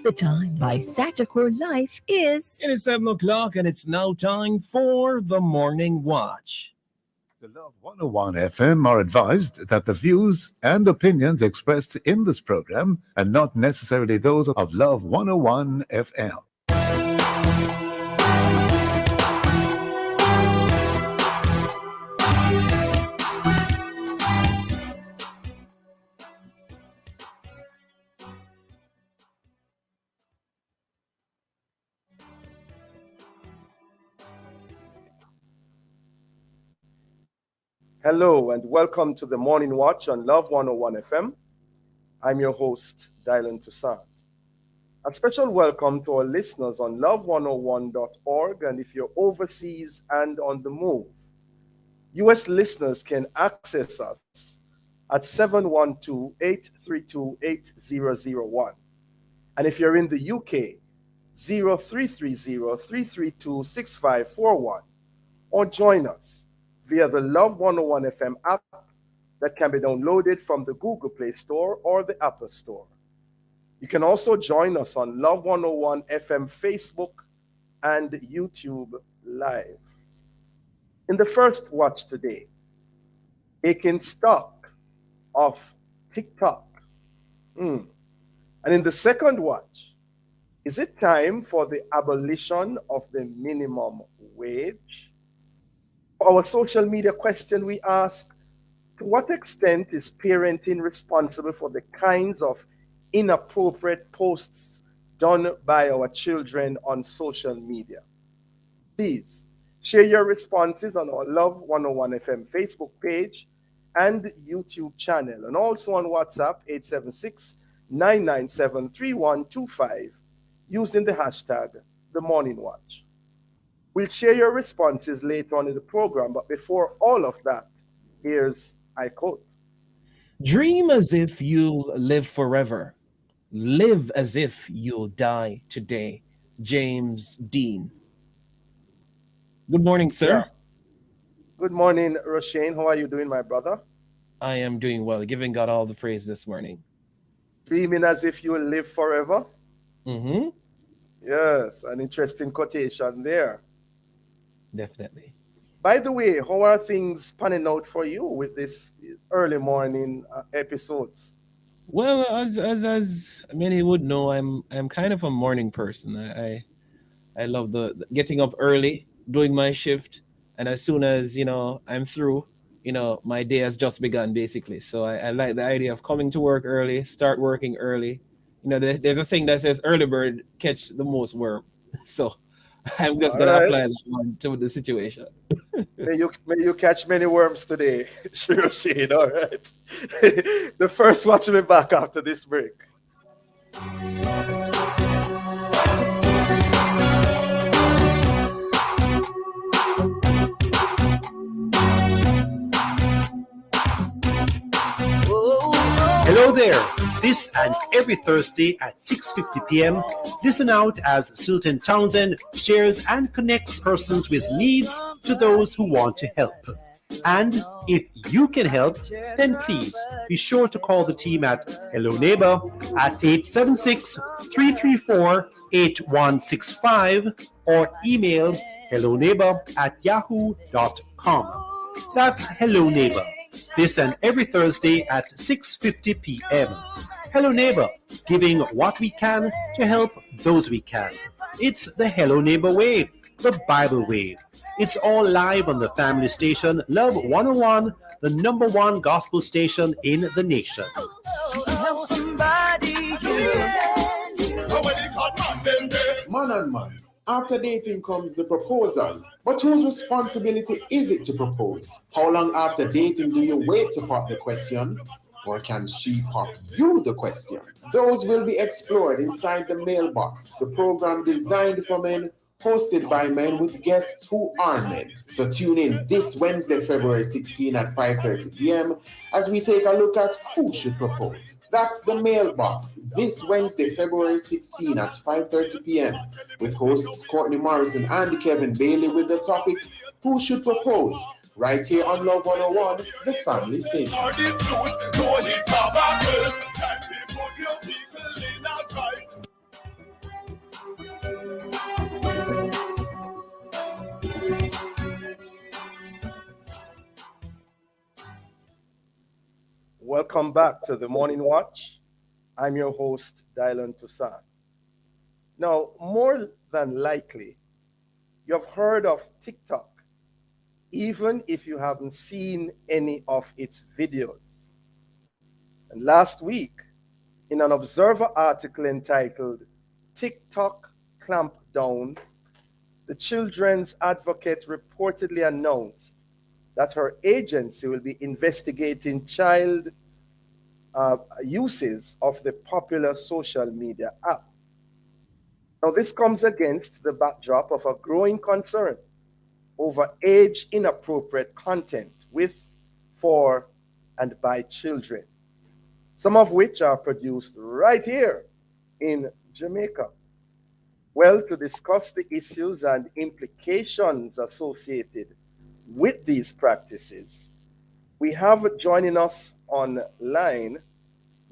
The time by Satachor Life is... It is 7 o'clock and it's now time for the Morning Watch. The Love 101 FM are advised that the views and opinions expressed in this program are not necessarily those of Love 101 FM. Hello and welcome to the Morning Watch on Love 101 FM. I'm your host, Diahann Toussaint. A special welcome to our listeners on love101.org, and if you're overseas and on the move, U.S. listeners can access us at 712-832-8001. And if you're in the UK, 0330-332-6541, or join us via the Love 101 FM app that can be downloaded from the Google Play Store or the Apple Store. You can also join us on Love 101 FM Facebook and YouTube Live. In the first watch today, taking stock of TikTok. And in the second watch, is it time for the abolition of the minimum wage? Our social media question, we ask, to what extent is parenting responsible for the kinds of inappropriate posts done by our children on social media? Please share your responses on our Love 101 FM Facebook page and YouTube channel, and also on WhatsApp 876-997-3125 using the hashtag The Morning Watch. We'll share your responses later on in the program, but before all of that, here's I quote. Dream as if you'll live forever. Live as if you'll die today. James Dean. Good morning, sir. Yeah. Good morning, Roshane. How are you doing, my brother? I am doing well, giving God all the praise this morning. Dreaming as if you will live forever? Mm-hmm. Yes, an interesting quotation there. Definitely. By the way, how are things panning out for you with this early morning episodes? Well, as many would know, I'm kind of a morning person. I love the getting up early, doing my shift, and as soon as I'm through, my day has just begun basically. So I like the idea of coming to work early, start working early. There's a saying that says early bird catch the most worm. So I'm just All gonna right. apply that one to the situation. May you catch many worms today, Roshane. All right. The first watch will be back after this break. Hello there. This and every Thursday at 6:50 p.m., listen out as Sultan Townsend shares and connects persons with needs to those who want to help. And if you can help, then please be sure to call the team at Hello Neighbor at 876-334-8165 or email helloneighbor@yahoo.com. That's Hello Neighbor. This and every Thursday at 6:50 p.m. Hello Neighbor, giving what we can to help those we can. It's the Hello Neighbor way, the Bible way. It's all live on the family station, Love 101, the number one gospel station in the nation. Man and man, after dating comes the proposal. But whose responsibility is it to propose? How long after dating do you wait to pop the question? Or can she pop you the question? Those will be explored inside the mailbox, the program designed for men, hosted by men with guests who are men. So tune in this Wednesday, February 16 at 5:30 p.m. as we take a look at who should propose. That's the mailbox this Wednesday, February 16 at 5:30 p.m. with hosts Courtney Morrison and Kevin Bailey with the topic, Who Should Propose? Right here on Love 101, the family station. Welcome back to the Morning Watch. I'm your host, Diahann Toussaint. Now, more than likely, you've heard of TikTok, even if you haven't seen any of its videos. And last week, in an Observer article entitled TikTok Clampdown, the children's advocate reportedly announced that her agency will be investigating child uses of the popular social media app. Now, this comes against the backdrop of a growing concern over age inappropriate content with, for, and by children, some of which are produced right here in Jamaica. Well, to discuss the issues and implications associated with these practices, we have joining us online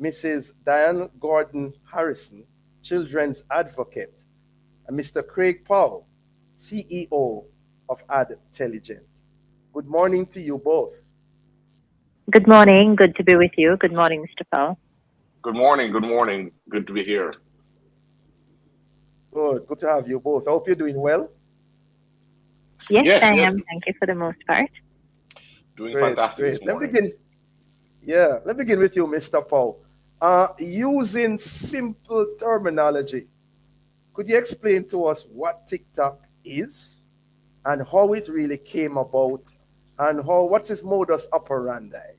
Mrs. Diahann Gordon Harrison, Children's Advocate, and Mr. Craig Powell, CEO of Adtelligent. Good morning to you both. Good morning. Good to be with you. Good morning, Mr. Powell. Good morning. Good morning. Good to be here. Good to have you both. I hope you're doing well. Yes, I am. Thank you for the most part. Doing fantastic. Great. Let's begin with you, Mr. Powell. Using simple terminology, could you explain to us what TikTok is and how it really came about and what's its modus operandi?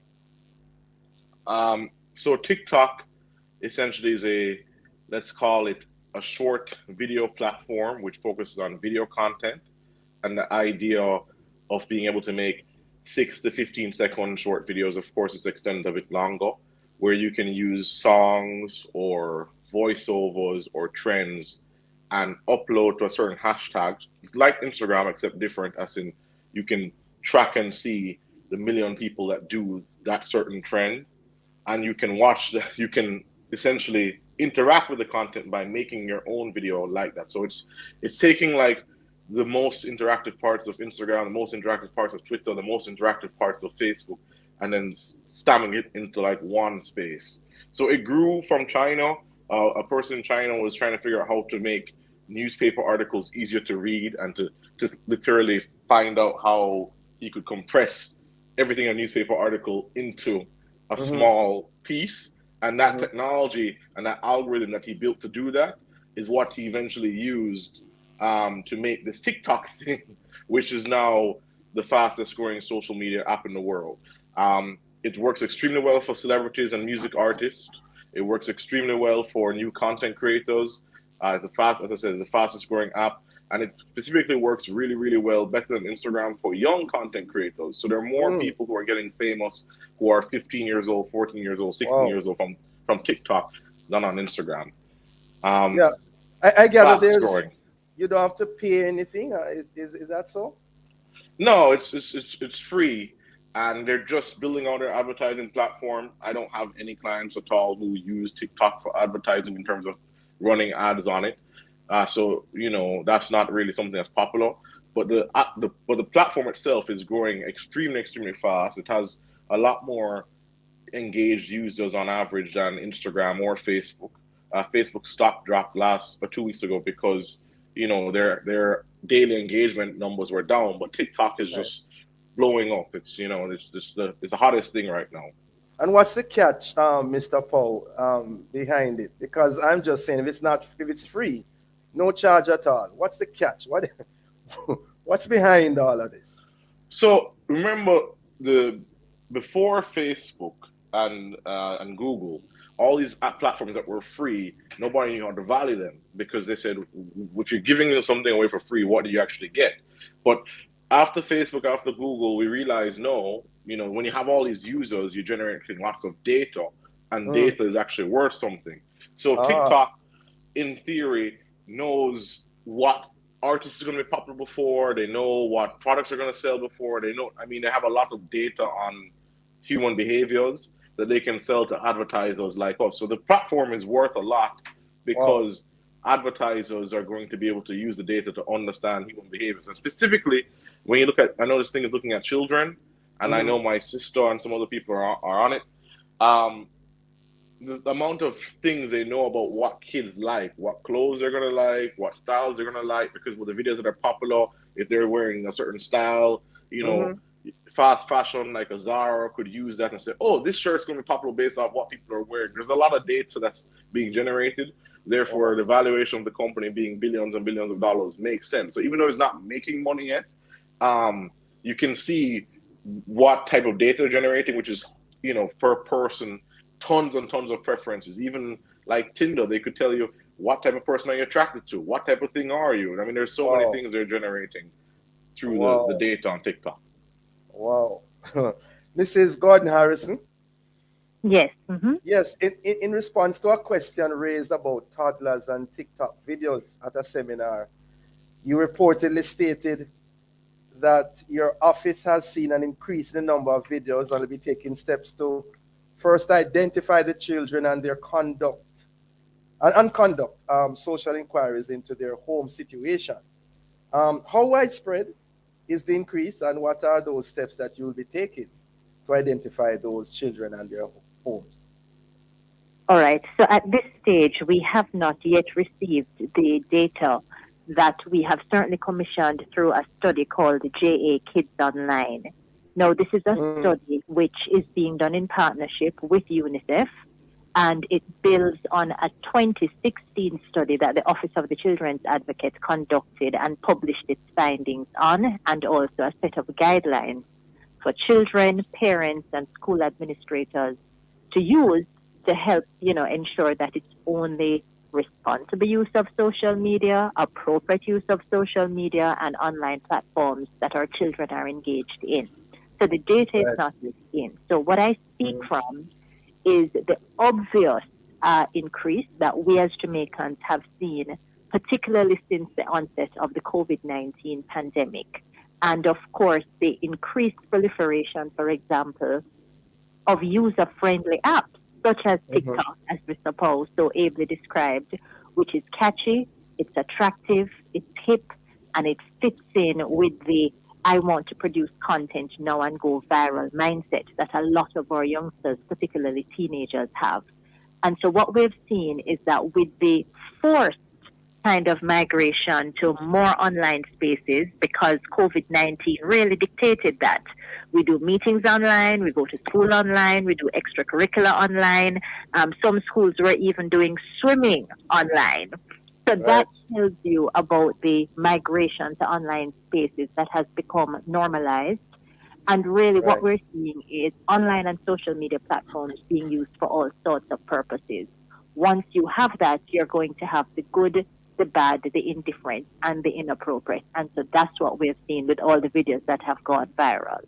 So TikTok essentially is let's call it a short video platform which focuses on video content, and the idea of being able to make 6 to 15-second short videos, of course, it's extended a bit longer, where you can use songs or voiceovers or trends and upload to a certain hashtag, like Instagram, except different, as in you can track and see the million people that do that certain trend, and you can you can essentially interact with the content by making your own video like that. So it's taking like the most interactive parts of Instagram, the most interactive parts of Twitter, the most interactive parts of Facebook, and then stamming it into like one space. So it grew from China. A person in China was trying to figure out how to make newspaper articles easier to read and to literally find out how he could compress everything in a newspaper article into a small piece. And that technology and that algorithm that he built to do that is what he eventually used to make this TikTok thing, which is now the fastest growing social media app in the world. It works extremely well for celebrities and music artists. It works extremely well for new content creators. As I said, it's the fastest growing app, and it specifically works really, really well, better than Instagram, for young content creators. So there are more people who are getting famous who are 15 years old, 14 years old, 16 years old from TikTok than on Instagram. I gather you don't have to pay anything. Is that so? No, it's free, and they're just building out their advertising platform. I don't have any clients at all who use TikTok for advertising in terms of running ads on it. So that's not really something that's popular. But the platform itself is growing extremely, extremely fast. It has a lot more engaged users on average than Instagram or Facebook. Facebook stock dropped 2 weeks ago because their daily engagement numbers were down, but TikTok is just blowing up. It's it's the hottest thing right now. And what's the catch, Mr. Paul, behind it? Because I'm just saying, if it's free, no charge at all. What's the catch? What's behind all of this? So remember, before Facebook and Google, all these app platforms that were free, nobody knew how to value them, because they said, if you're giving them something away for free, what do you actually get? But after Facebook, after Google, we realized, no, when you have all these users, you're generating lots of data, and data is actually worth something. So TikTok, in theory, knows what artists are going to be popular before, they know what products are going to sell before, they have a lot of data on human behaviors that they can sell to advertisers like us. So the platform is worth a lot because advertisers are going to be able to use the data to understand human behaviors. And specifically, when you look at, I know this thing is looking at children, and I know my sister and some other people are on it. Um, the amount of things they know about what kids like, what clothes they're gonna like, what styles they're gonna like, because with the videos that are popular, if they're wearing a certain style, you know, Mm-hmm. fast fashion like a Zara could use that and say, oh, this shirt's gonna be popular based off what people are wearing. There's a lot of data that's being generated. Therefore, Wow. the valuation of the company being billions and billions of dollars makes sense. So even though it's not making money yet, you can see what type of data they're generating, which is, per person, tons and tons of preferences. Even like Tinder, they could tell you what type of person are you attracted to, what type of thing are you. I mean, there's so many Wow. things they're generating through the Wow. data on TikTok. Wow. Mrs. Gordon Harrison. Yes. Mm-hmm. Yes, in response to a question raised about toddlers and TikTok videos at a seminar, you reportedly stated that your office has seen an increase in the number of videos and will be taking steps to first identify the children and their conduct and conduct social inquiries into their home situation. How widespread is the increase, and what are those steps that you will be taking to identify those children and their homes? All right. So at this stage, we have not yet received the data that we have certainly commissioned through a study called JA Kids Online. Now, this is a study which is being done in partnership with UNICEF, and it builds on a 2016 study that the Office of the Children's Advocate conducted and published its findings on, and also a set of guidelines for children, parents, and school administrators to use to help, ensure that it's only responsible use of social media, appropriate use of social media and online platforms that our children are engaged in. So the data is not yet in. So what I speak from is the obvious increase that we as Jamaicans have seen, particularly since the onset of the COVID-19 pandemic. And of course, the increased proliferation, for example, of user-friendly apps, such as TikTok, as Mr. Paul so ably described, which is catchy, it's attractive, it's hip, and it fits in with the I want to produce content now and go viral mindset that a lot of our youngsters, particularly teenagers, have. And so what we've seen is that with the forced kind of migration to more online spaces, because COVID-19 really dictated that. We do meetings online, we go to school online, we do extracurricular online. Some schools were even doing swimming online. So that tells you about the migration to online spaces that has become normalized. And really what we're seeing is online and social media platforms being used for all sorts of purposes. Once you have that, you're going to have the good, the bad, the indifferent, and the inappropriate. And so that's what we've seen with all the videos that have gone viral.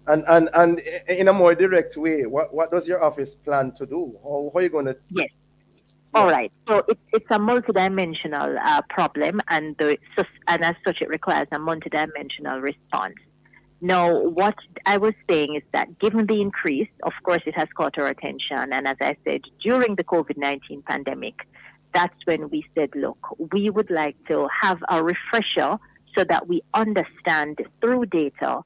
And in a more direct way, what does your office plan to do? How are you going to? Yes. All right. So it's a multidimensional problem, and as such, it requires a multidimensional response. Now, what I was saying is that given the increase, of course, it has caught our attention. And as I said, during the COVID-19 pandemic, that's when we said, look, we would like to have a refresher so that we understand through data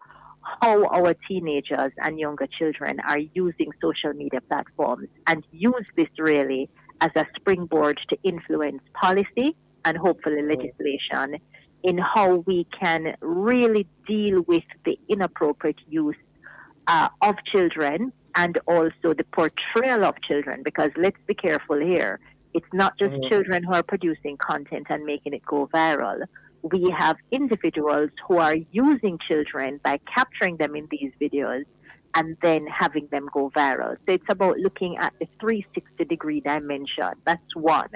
how our teenagers and younger children are using social media platforms, and use this really as a springboard to influence policy and hopefully legislation in how we can really deal with the inappropriate use of children, and also the portrayal of children, because let's be careful here. It's not just children who are producing content and making it go viral. We have individuals who are using children by capturing them in these videos and then having them go viral. So it's about looking at the 360-degree dimension. That's one.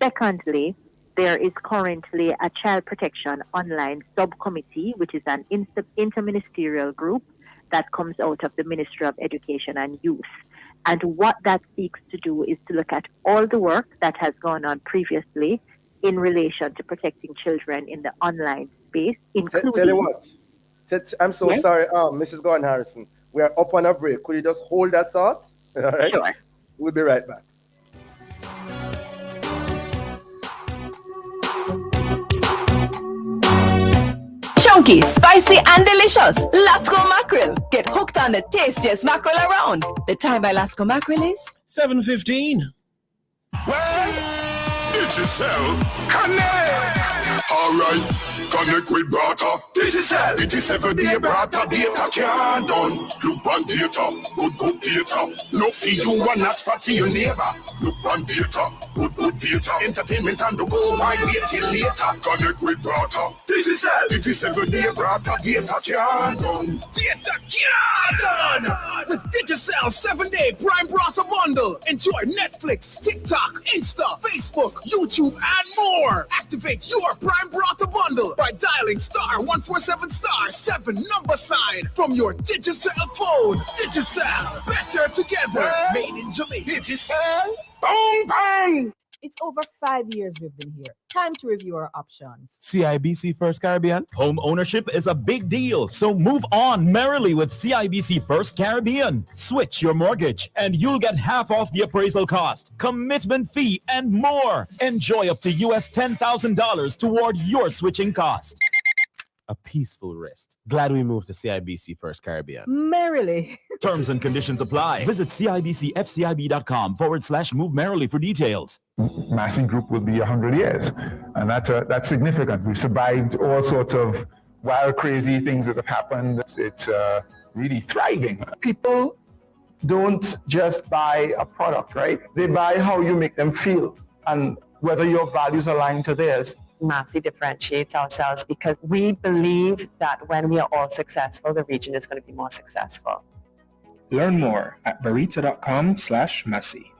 Secondly, there is currently a child protection online subcommittee, which is an interministerial group that comes out of the Ministry of Education and Youth. And what that seeks to do is to look at all the work that has gone on previously in relation to protecting children in the online space, including... Tell you what, I'm so sorry, Mrs. Gordon Harrison. We are up on a break. Could you just hold that thought? All right. Sure. We'll be right back. Chunky, spicy, and delicious. Lasco mackerel. Get hooked on the tastiest mackerel around. The time by Lasco mackerel is 7:15. Well, Digicel, connect. Alright, connect with Brata. Digicel, Digi7-day Brata data can't done. Look on data, good data. No for you and not for your neighbor. Look on data, good data. Entertainment and the go, why wait till later? Connect with Brata. Digicel, Digi7-day Brata data can't done. Data can't done. With Digicel 7-day Prime Brata bundle. Enjoy Netflix, TikTok, Insta, Facebook, YouTube, and more. Activate your Prime Brata bundle by dialing *147*7 number sign from your Digicel phone. Digicel, better together. Made in Jamaica. Digicel, boom, bang. It's over 5 years we've been here. Time to review our options. CIBC First Caribbean. Home ownership is a big deal, so move on merrily with CIBC First Caribbean. Switch your mortgage and you'll get half off the appraisal cost, commitment fee, and more. Enjoy up to US $10,000 toward your switching cost. A peaceful rest. Glad we moved to CIBC First Caribbean. Merrily. Terms and conditions apply. Visit CIBCFCIB.com/move merrily for details. Massey Group will be 100 years, and that's significant. We've survived all sorts of wild, crazy things that have happened. It's really thriving. People don't just buy a product, right? They buy how you make them feel and whether your values align to theirs. Massey differentiates ourselves because we believe that when we are all successful, the region is going to be more successful. Learn more at burrito.com/Massey.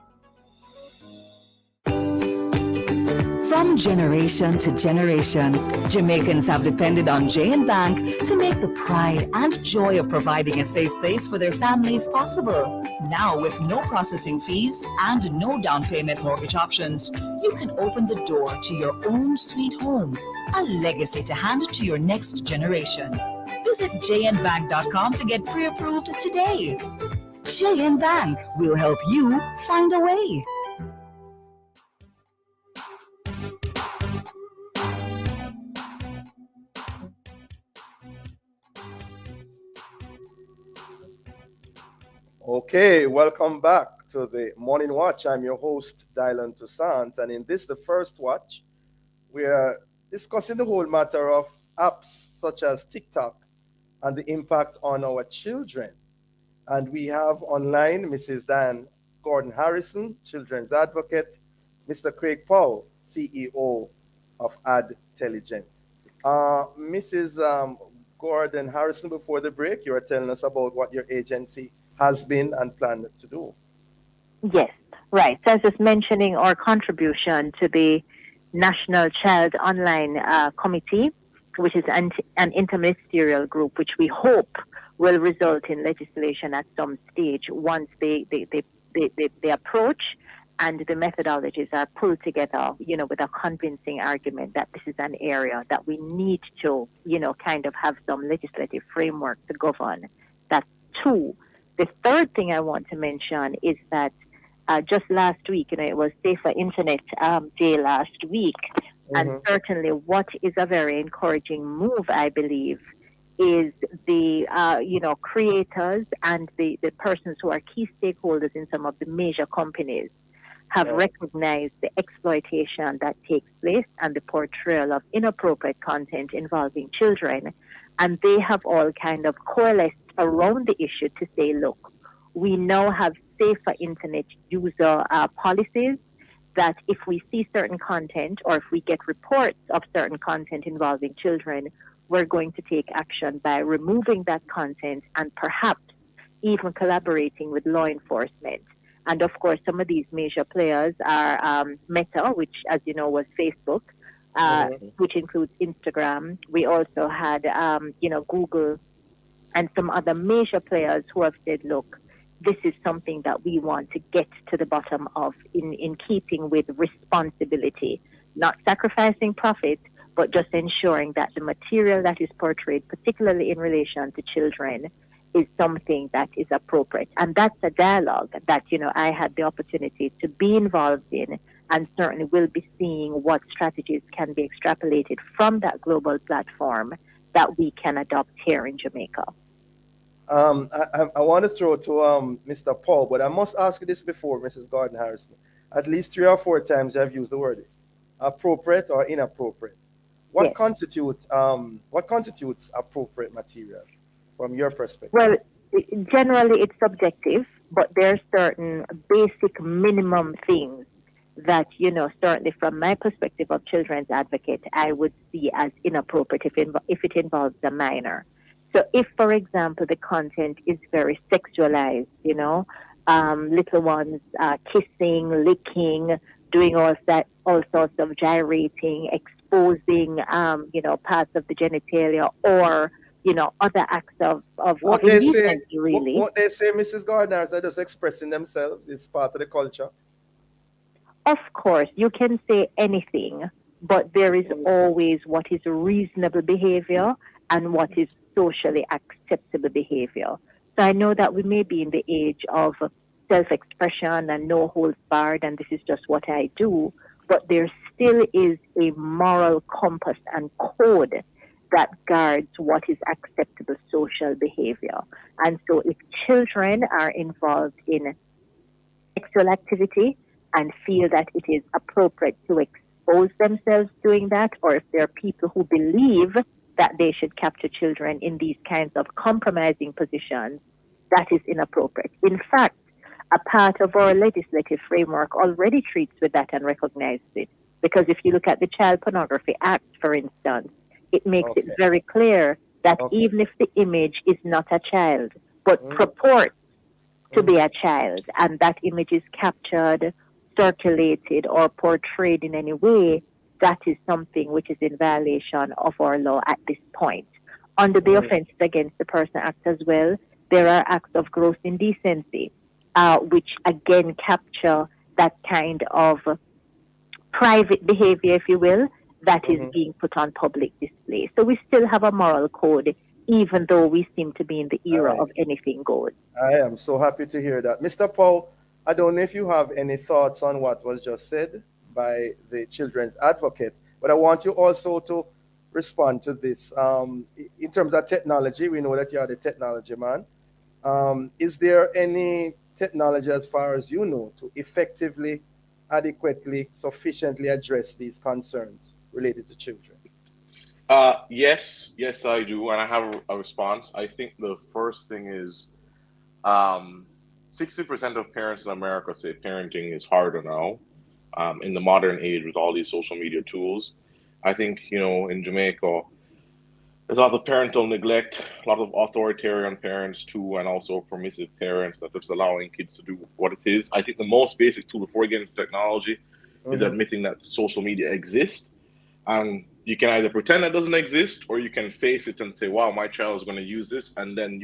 From generation to generation, Jamaicans have depended on J&B Bank to make the pride and joy of providing a safe place for their families possible. Now, with no processing fees and no down payment mortgage options, you can open the door to your own sweet home, a legacy to hand to your next generation. Visit jnbank.com to get pre-approved today. J&B Bank will help you find a way. Okay, welcome back to the Morning Watch. I'm your host, Diahann Toussaint, and in this, the first watch, we are discussing the whole matter of apps such as TikTok and the impact on our children. And we have online Mrs. Diahann Gordon-Harrison, children's advocate, Mr. Craig Powell, CEO of Adtelligent. Mrs. Gordon-Harrison, before the break, you were telling us about what your agency has been and planned to do. Yes, right. So I was just mentioning our contribution to the National Child Online Committee, which is an interministerial group, which we hope will result in legislation at some stage once the approach and the methodologies are pulled together, with a convincing argument that this is an area that we need to, kind of have some legislative framework to govern. That's two. The third thing I want to mention is that just last week, it was Safer Internet Day last week, and certainly what is a very encouraging move, I believe, is the creators and the persons who are key stakeholders in some of the major companies have recognized the exploitation that takes place and the portrayal of inappropriate content involving children, and they have all kind of coalesced around the issue to say, look, we now have safer internet user policies that if we see certain content or if we get reports of certain content involving children, we're going to take action by removing that content and perhaps even collaborating with law enforcement. And of course, some of these major players are Meta, which, as you know, was Facebook, which includes Instagram. We also had, Google and some other major players who have said, look, this is something that we want to get to the bottom of in keeping with responsibility, not sacrificing profit, but just ensuring that the material that is portrayed, particularly in relation to children, is something that is appropriate. And that's a dialogue that, I had the opportunity to be involved in, and certainly will be seeing what strategies can be extrapolated from that global platform that we can adopt here in Jamaica. I want to throw to Mr. Paul, but I must ask you this before, Mrs. Gordon Harrison. At least 3 or 4 times you have used the word appropriate or inappropriate. What constitutes appropriate material from your perspective? Well, generally it's subjective, but there are certain basic minimum things that, certainly from my perspective of children's advocate, I would see as inappropriate if it involves a minor. So if, for example, the content is very sexualized, little ones kissing, licking, doing all sorts of gyrating, exposing, parts of the genitalia or, other acts of indecency, really. What they say, Mrs. Gardner, is they're just expressing themselves. It's part of the culture. Of course, you can say anything, but there is always what is reasonable behavior and what is socially acceptable behavior. So I know that we may be in the age of self-expression and no holds barred, and this is just what I do, but there still is a moral compass and code that guards what is acceptable social behavior. And so if children are involved in sexual activity and feel that it is appropriate to expose themselves doing that, or if there are people who believe that they should capture children in these kinds of compromising positions, that is inappropriate. In fact, a part of our legislative framework already treats with that and recognizes it. Because if you look at the Child Pornography Act, for instance, it makes it very clear that even if the image is not a child, but purports to be a child, and that image is captured, circulated, or portrayed in any way, that is something which is in violation of our law at this point. Under the Offences Against the Person Act as well, there are acts of gross indecency, which again capture that kind of private behavior, if you will, that is being put on public display. So we still have a moral code, even though we seem to be in the era of anything goes. I am so happy to hear that. Mr. Paul, I don't know if you have any thoughts on what was just said by the children's advocate, but I want you also to respond to this. In terms of technology, we know that you are the technology man. Is there any technology, as far as you know, to effectively, adequately, sufficiently address these concerns related to children? Yes, I do, and I have a response. I think the first thing is 60% of parents in America say parenting is harder now in the modern age with all these social media tools. I think, in Jamaica, there's a lot of parental neglect, a lot of authoritarian parents too, and also permissive parents that are just allowing kids to do what it is. I think the most basic tool before we get into technology is admitting that social media exists. And you can either pretend it doesn't exist, or you can face it and say, wow, my child is going to use this. And then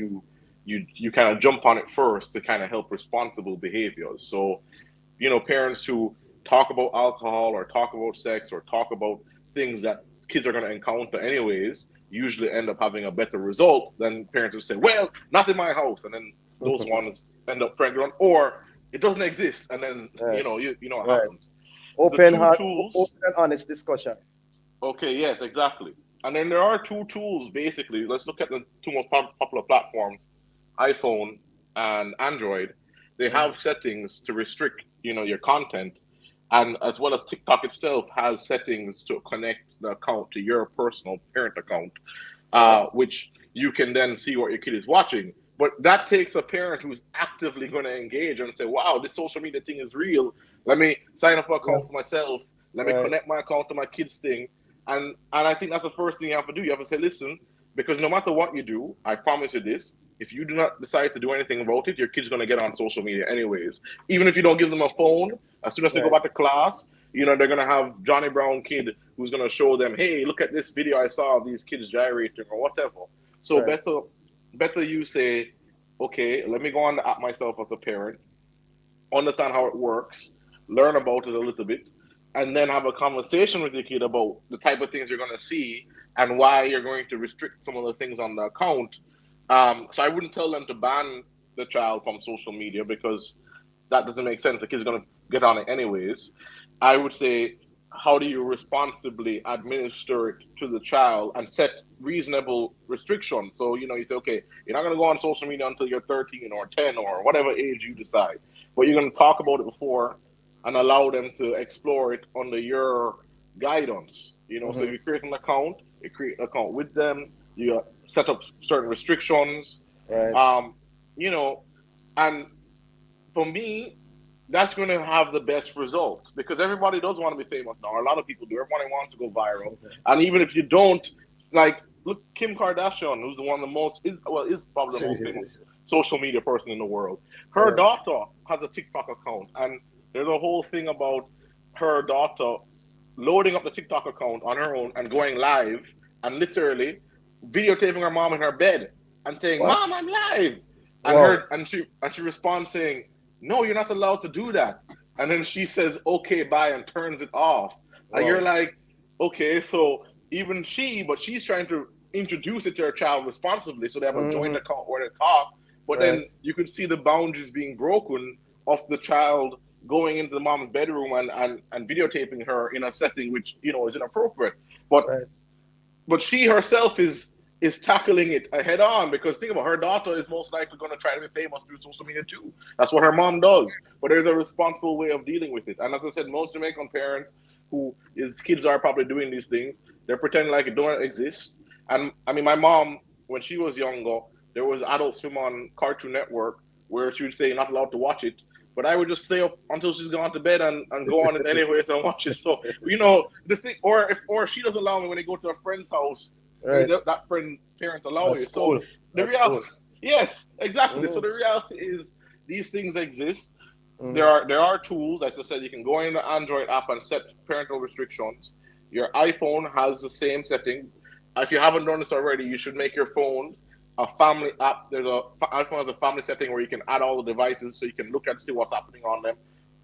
you kind of jump on it first to kind of help responsible behaviors. So, parents who talk about alcohol or talk about sex or talk about things that kids are going to encounter anyways, usually end up having a better result than parents who say, well, not in my house. And then those ones end up pregnant, or it doesn't exist. And then, you know what happens. Open and honest discussion. Okay, yes, exactly. And then there are 2 tools, basically. Let's look at the 2 most popular platforms, iPhone and Android. They have settings to restrict, your content. And as well as TikTok itself has settings to connect the account to your personal parent account, which you can then see what your kid is watching. But that takes a parent who's actively going to engage and say, wow, this social media thing is real. Let me sign up an account for myself. Let me connect my account to my kid's thing. And I think that's the first thing you have to do. You have to say, listen, because no matter what you do, I promise you this, if you do not decide to do anything about it, your kid's going to get on social media anyways. Even if you don't give them a phone, as soon as they go back to class, they're going to have Johnny Brown kid who's going to show them, hey, look at this video I saw of these kids gyrating or whatever. So better you say, okay, let me go on the app myself as a parent, understand how it works, learn about it a little bit, and then have a conversation with your kid about the type of things you're going to see and why you're going to restrict some of the things on the account. So I wouldn't tell them to ban the child from social media because that doesn't make sense. The kid's going to get on it anyways. I would say how do you responsibly administer it to the child and set reasonable restrictions? So, you say, okay, you're not going to go on social media until you're 13 or 10 or whatever age you decide, but you're going to talk about it before and allow them to explore it under your guidance. So if you create an account, you create an account with them, you set up certain restrictions, right. And for me, that's going to have the best results because everybody does want to be famous now. A lot of people do. Everybody wants to go viral. And even if you don't, like, look, Kim Kardashian, who's one of the most, is probably the most famous social media person in the world. Her daughter has a TikTok account, and there's a whole thing about her daughter loading up the TikTok account on her own and going live and literally videotaping her mom in her bed and saying, What? "Mom, I'm live." Wow. And she responds saying, "No, you're not allowed to do that." And then she says, "Okay, bye," and turns it off. Wow. And you're like, okay, so even she's trying to introduce it to her child responsibly so they have a joint account where they talk. But then you could see the boundaries being broken of the child going into the mom's bedroom and videotaping her in a setting which, is inappropriate. But she herself is tackling it head on because think about her daughter is most likely going to try to be famous through social media too. That's what her mom does. But there's a responsible way of dealing with it. And as I said, most Jamaican parents his kids are probably doing these things, they're pretending like it don't exist. And I mean, my mom, when she was younger, there was Adult Swim on Cartoon Network where she would say you're not allowed to watch it. But I would just stay up until she's gone to bed and go on it anyways and watch it. So, the thing, or she doesn't allow me when they go to a friend's house. Right. That friend parents allow That's it. cool. So the reality, yes, exactly. So the reality is these things exist. There are tools, as I said, you can go in the Android app and set parental restrictions. Your iPhone has the same settings. If you haven't done this already, you should make your phone a family app. iPhone has a family setting where you can add all the devices so you can look and see what's happening on them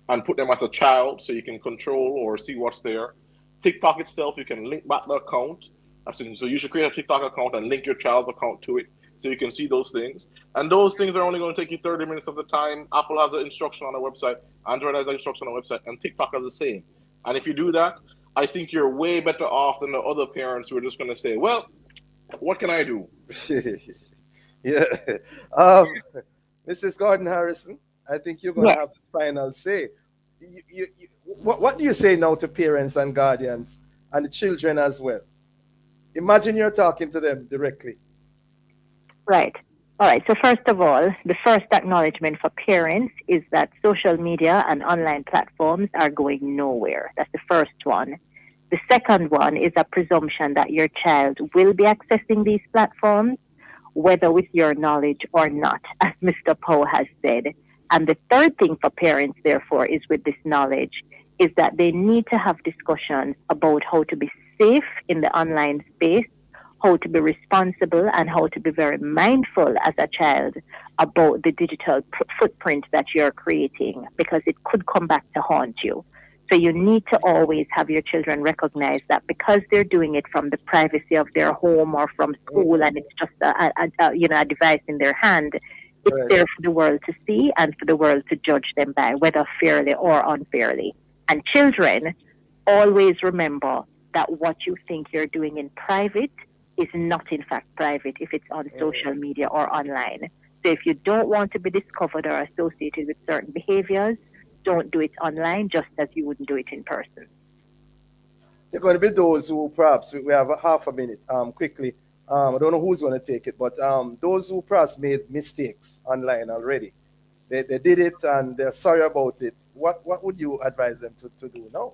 and put them as a child so you can control or see what's there. TikTok itself, you can link back the account. So you should create a TikTok account and link your child's account to it so you can see those things. And those things are only going to take you 30 minutes of the time. Apple has an instruction on their website. Android has an instruction on their website. And TikTok has the same. And if you do that, I think you're way better off than the other parents who are just going to say, well, what can I do? Yeah. Mrs. Gordon Harrison, I think you're going to have the final say. What do you say now to parents and guardians and the children as well? Imagine you're talking to them directly. Right. All right. So first of all, the first acknowledgement for parents is that social media and online platforms are going nowhere. That's the first one. The second one is a presumption that your child will be accessing these platforms, whether with your knowledge or not, as Mr. Poe has said. And the third thing for parents, therefore, is with this knowledge, is that they need to have discussions about how to be safe in the online space, how to be responsible, and how to be very mindful as a child about the digital footprint that you're creating, because it could come back to haunt you. So you need to always have your children recognize that because they're doing it from the privacy of their home or from school, and it's just a device in their hand, it's there for the world to see and for the world to judge them by, whether fairly or unfairly. And children, always remember that what you think you're doing in private is not in fact private if it's on social media or online. So if you don't want to be discovered or associated with certain behaviors, don't do it online just as you wouldn't do it in person. There are going to be those who perhaps, we have a half a minute, quickly. I don't know who's going to take it, but those who perhaps made mistakes online already, they did it and they're sorry about it. What would you advise them to do now?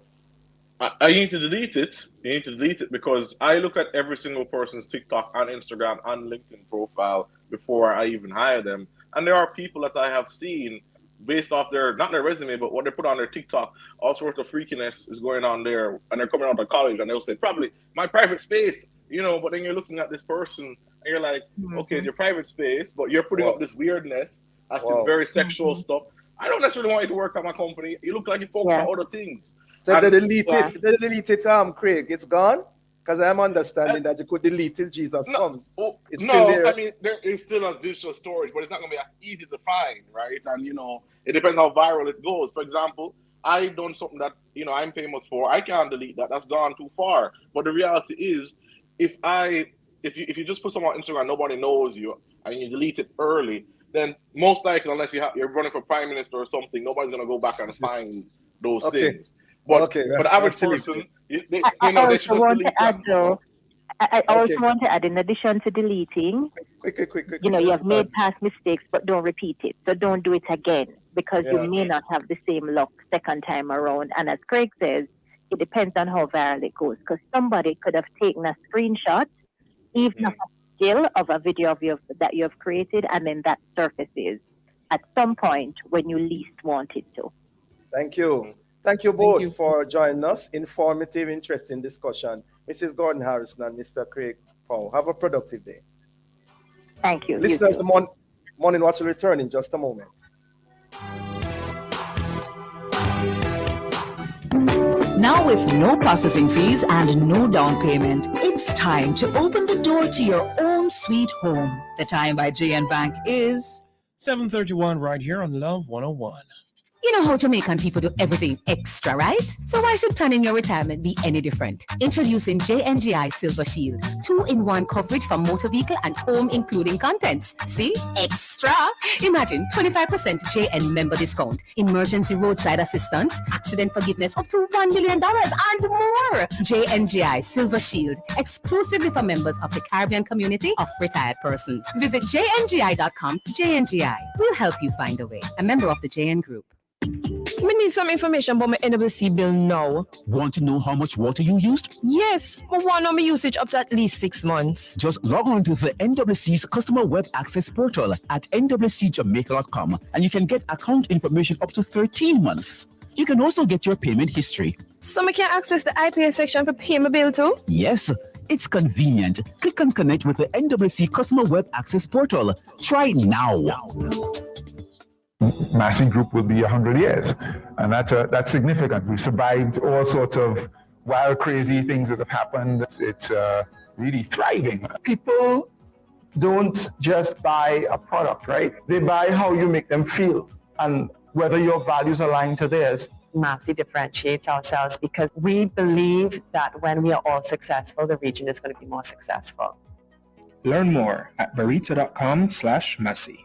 I need to delete it. You need to delete it because I look at every single person's TikTok and Instagram and LinkedIn profile before I even hire them. And there are people that I have seen based off not their resume, but what they put on their TikTok, all sorts of freakiness is going on there. And they're coming out of college and they'll say, probably my private space, but then you're looking at this person and you're like, okay, it's your private space, but you're putting up this weirdness as some very sexual stuff. I don't necessarily want you to work at my company. You look like you focus on other things. So they delete it, Craig. It's gone? Because I'm understanding that you could delete till Jesus comes. It's still there. I mean, there is still a digital storage, but it's not going to be as easy to find, right? And, it depends how viral it goes. For example, I done something that I'm famous for. I can't delete that. That's gone too far. But the reality is, if you just put something on Instagram, nobody knows you, and you delete it early, then most likely, unless you're running for prime minister or something, nobody's gonna go back and find those Okay. things. But Okay. for the average Until person, they I they should also just want to delete add that. though. I also Okay. want to add, in addition to deleting, Quick. you know, you Just have made past mistakes, but don't repeat it. So don't do it again, because you Yeah. may not have the same luck second time around. And as Craig says, it depends on how viral it goes, because somebody could have taken a screenshot, even of a still of a video of that you have created, and then that surfaces at some point when you least want it to. Thank you. Thank you both for joining us. Informative, interesting discussion. Mrs. Gordon Harrison and Mr. Craig Powell. Have a productive day. Thank you. Listeners, You the too. morning watch will return in just a moment. Now with no processing fees and no down payment, it's time to open the door to your own sweet home. The time by JN Bank is 7:31 right here on Love 101. You know how Jamaican people do everything extra, right? So why should planning your retirement be any different? Introducing JNGI Silver Shield, 2-in-1 coverage for motor vehicle and home including contents. See? Extra! Imagine 25% JN member discount, emergency roadside assistance, accident forgiveness up to $1 million and more. JNGI Silver Shield, exclusively for members of the Caribbean community of retired persons. Visit jngi.com. JNGI will help you find a way. A member of the JN Group. We need some information about my NWC bill now. Want to know how much water you used? Yes, I want to know my usage up to at least 6 months. Just log on to the NWC's customer web access portal at nwcjamaica.com and you can get account information up to 13 months. You can also get your payment history. So I can access the IPA section for pay my bill too? Yes, it's convenient. Click and connect with the NWC customer web access portal. Try it now. Massey Group will be 100 years, and that's significant. We've survived all sorts of wild, crazy things that have happened. It's really thriving. People don't just buy a product, right? They buy how you make them feel and whether your values align to theirs. Massey differentiates ourselves because we believe that when we are all successful, the region is going to be more successful. Learn more at burrito.com/Massey.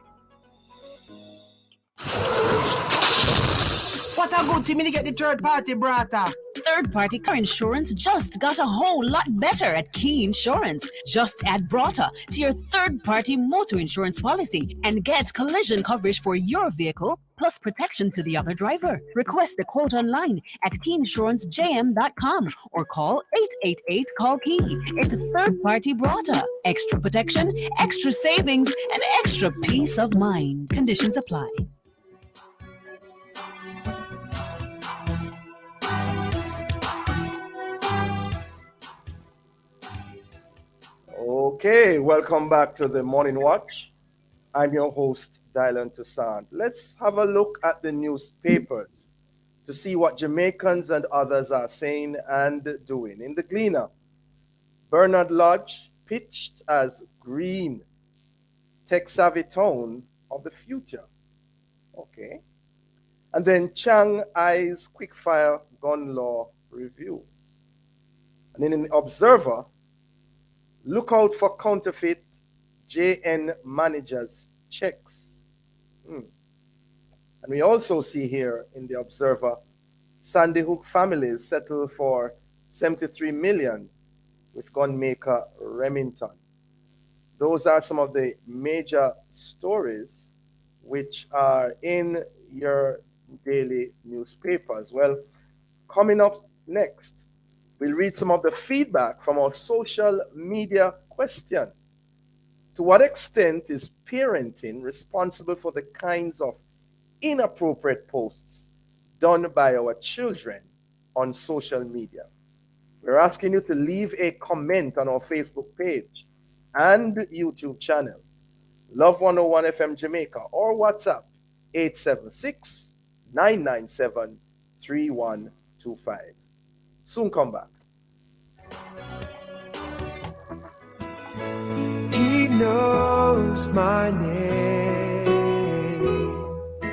What a good thing to get the third party, brata. Third-party car insurance just got a whole lot better at Key Insurance. Just add Brata to your third-party motor insurance policy and get collision coverage for your vehicle plus protection to the other driver. Request the quote online at keyinsurancejm.com or call 888-CALL-KEY. It's a third-party Brata. Extra protection, extra savings, and extra peace of mind. Conditions apply. Okay, welcome back to the Morning Watch. I'm your host, Diahann Toussaint. Let's have a look at the newspapers to see what Jamaicans and others are saying and doing. In the Gleaner, Bernard Lodge pitched as green, tech-savvy town of the future. Okay. And then Chung eyes quickfire gun law review. And in the Observer, look out for counterfeit JN managers checks. And we also see here in the Observer, Sandy Hook families settle for $73 million with gunmaker Remington. Those are some of the major stories which are in your daily newspapers. Well, coming up next, we'll read some of the feedback from our social media question. To what extent is parenting responsible for the kinds of inappropriate posts done by our children on social media? We're asking you to leave a comment on our Facebook page and YouTube channel, Love 101 FM Jamaica, or WhatsApp 876-997-3125. Soon come back. He knows my name.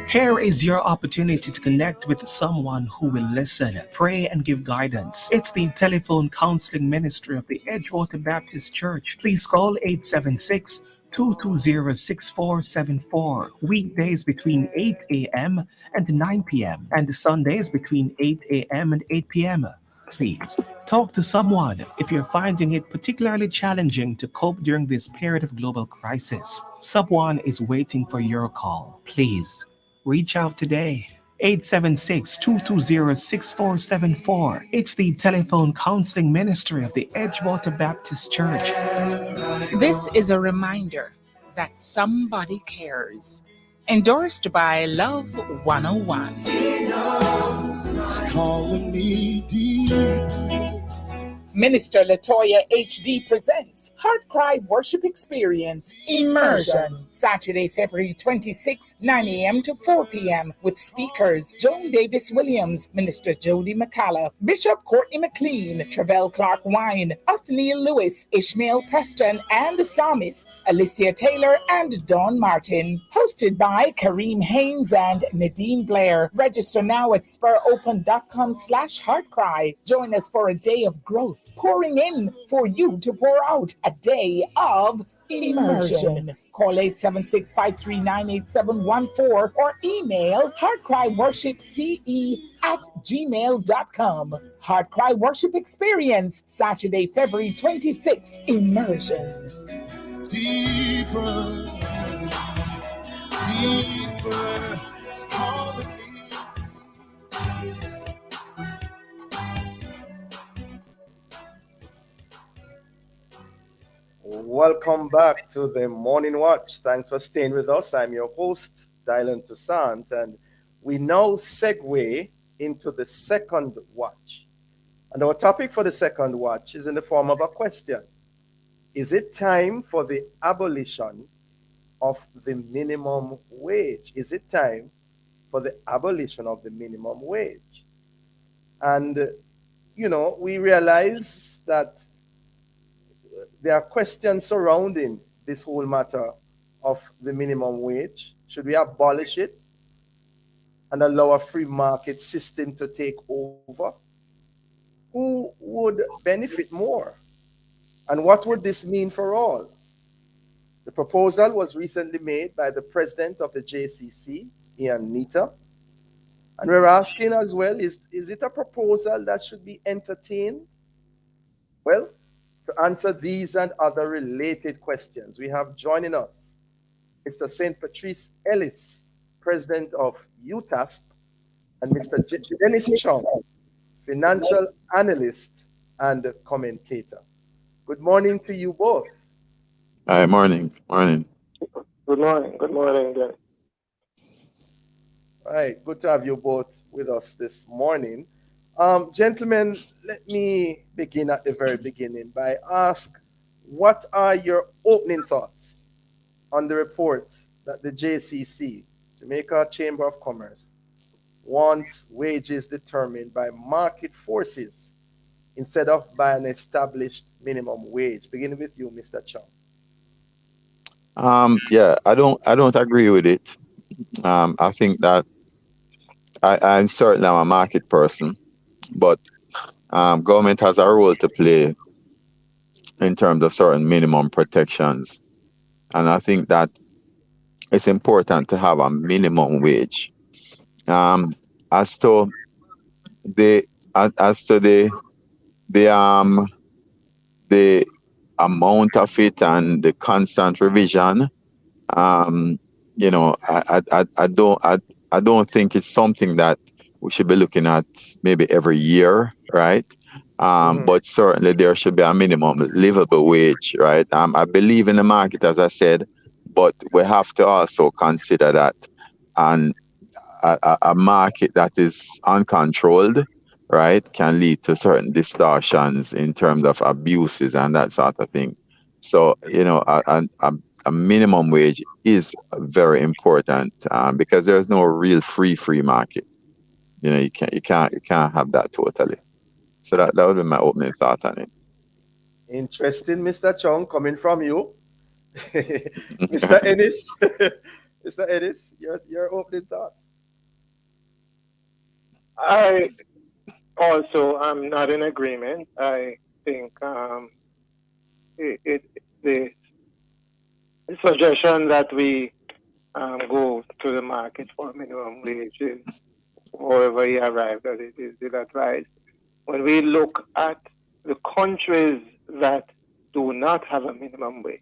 Here is your opportunity to connect with someone who will listen, pray, and give guidance. It's the telephone counseling ministry of the Edgewater Baptist Church. Please call 876 220 6474. Weekdays between 8 a.m. and 9 p.m. and Sundays between 8 a.m. and 8 p.m. Please talk to someone if you're finding it particularly challenging to cope during this period of global crisis. Someone is waiting for your call. Please reach out today. 876-220-6474. It's the telephone counseling ministry of the Edgewater Baptist Church. This is a reminder that somebody cares. Endorsed by Love 101. It's calling me deep. Minister Latoya HD presents Heart Cry Worship Experience Immersion. Saturday, February 26, 9 a.m. to 4 p.m. with speakers Joan Davis Williams, Minister Jody McCalla, Bishop Courtney McLean, Travell Clark Wine, Othniel Lewis, Ishmael Preston, and the psalmists Alicia Taylor and Dawn Martin. Hosted by Kareem Haynes and Nadine Blair. Register now at spiropen.com/heartcry. Join us for a day of growth, pouring in for you to pour out, a day of immersion. Call 876-539-8714 or email heartcryworshipce@gmail.com. Heart Cry Worship Experience, Saturday, February 26th, immersion. Deeper, deeper, it's calling me. Welcome back to the Morning Watch. Thanks for staying with us. I'm your host, Diahann Toussaint, and we now segue into the second watch. And our topic for the second watch is in the form of a question. Is it time for the abolition of the minimum wage? Is it time for the abolition of the minimum wage? And, we realize that there are questions surrounding this whole matter of the minimum wage. Should we abolish it and allow a free market system to take over? Who would benefit more? And what would this mean for all? The proposal was recently made by the president of the JCC, Ian Nita. And we're asking as well, is it a proposal that should be entertained? Well, to answer these and other related questions, we have joining us Mr. St. Patrice Ellis, president of UTASP, and Mr. Ennis Chung, financial analyst and commentator. Good morning to you both. Hi, morning. Good morning, then. All right, good to have you both with us this morning. Gentlemen, let me begin at the very beginning by asking, what are your opening thoughts on the report that the JCC, Jamaica Chamber of Commerce, wants wages determined by market forces instead of by an established minimum wage? Beginning with you, Mr. Chung. Yeah, I don't agree with it. I think that I'm certainly a market person, but government has a role to play in terms of certain minimum protections. And I think that it's important to have a minimum wage. As to the amount of it and the constant revision, I don't think it's something that we should be looking at maybe every year, right? But certainly there should be a minimum livable wage, right? I believe in the market, as I said, but we have to also consider that a market that is uncontrolled, right, can lead to certain distortions in terms of abuses and that sort of thing. So, a minimum wage is very important because there's no real free market. You can't have that totally. So that would be my opening thought on it. Interesting, Mr. Chung, coming from you. Mr. Ennis, Mr. Ennis, your opening thoughts. I also am not in agreement. I think the suggestion that we go to the market for minimum wage is, however he arrived at it, is ill advised. When we look at the countries that do not have a minimum wage,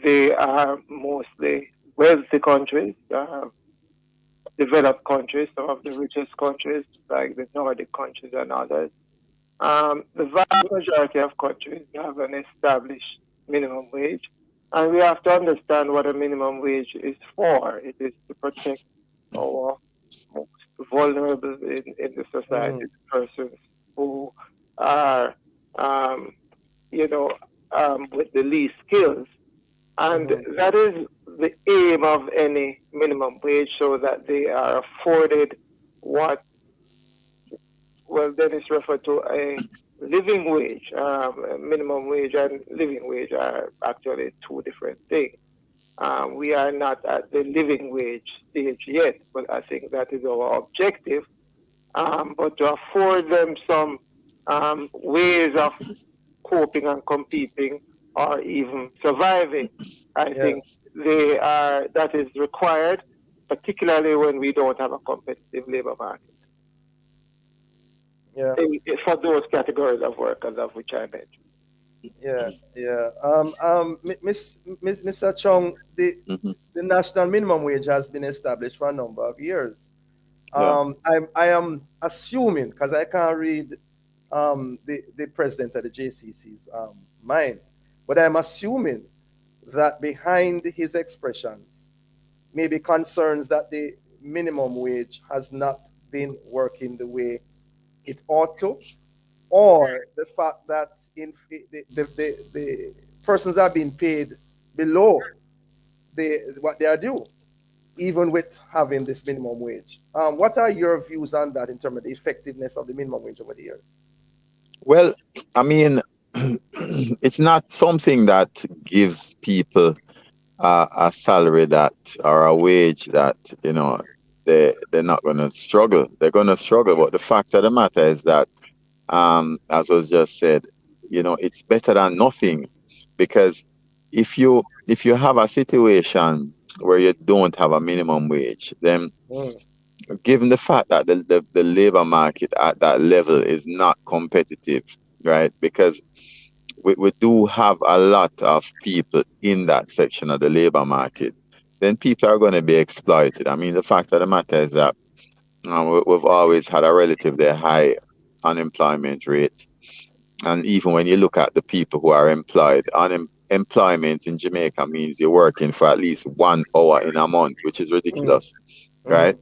they are mostly wealthy countries, developed countries, some of the richest countries like the Nordic countries and others. The vast majority of countries have an established minimum wage, and we have to understand what a minimum wage is for. It is to protect our most vulnerable in the society, persons who are, with the least skills. And that is the aim of any minimum wage, so that they are afforded what, well, Dennis referred to a living wage. Minimum wage and living wage are actually two different things. We are not at the living wage stage yet, but I think that is our objective. But to afford them some ways of coping and competing or even surviving, I think that is required, particularly when we don't have a competitive labor market. Yeah. For those categories of workers of which I mentioned. Yeah. Mr. Chung, the national minimum wage has been established for a number of years. I am assuming, because I can't read the president of the JCC's mind, but I'm assuming that behind his expressions may be concerns that the minimum wage has not been working the way it ought to, or the fact that the persons are being paid below what they are due, even with having this minimum wage. What are your views on that in terms of the effectiveness of the minimum wage over the years? Well, I mean, it's not something that gives people a salary that or a wage that they're not going to struggle. They're going to struggle, but the fact of the matter is that, as was just said, it's better than nothing, because if you have a situation where you don't have a minimum wage, then given the fact that the labor market at that level is not competitive, right? Because we do have a lot of people in that section of the labor market, then people are going to be exploited. I mean, the fact of the matter is that we've always had a relatively high unemployment rate. And even when you look at the people who are employed, unemployment in Jamaica means you're working for at least 1 hour in a month, which is ridiculous, right?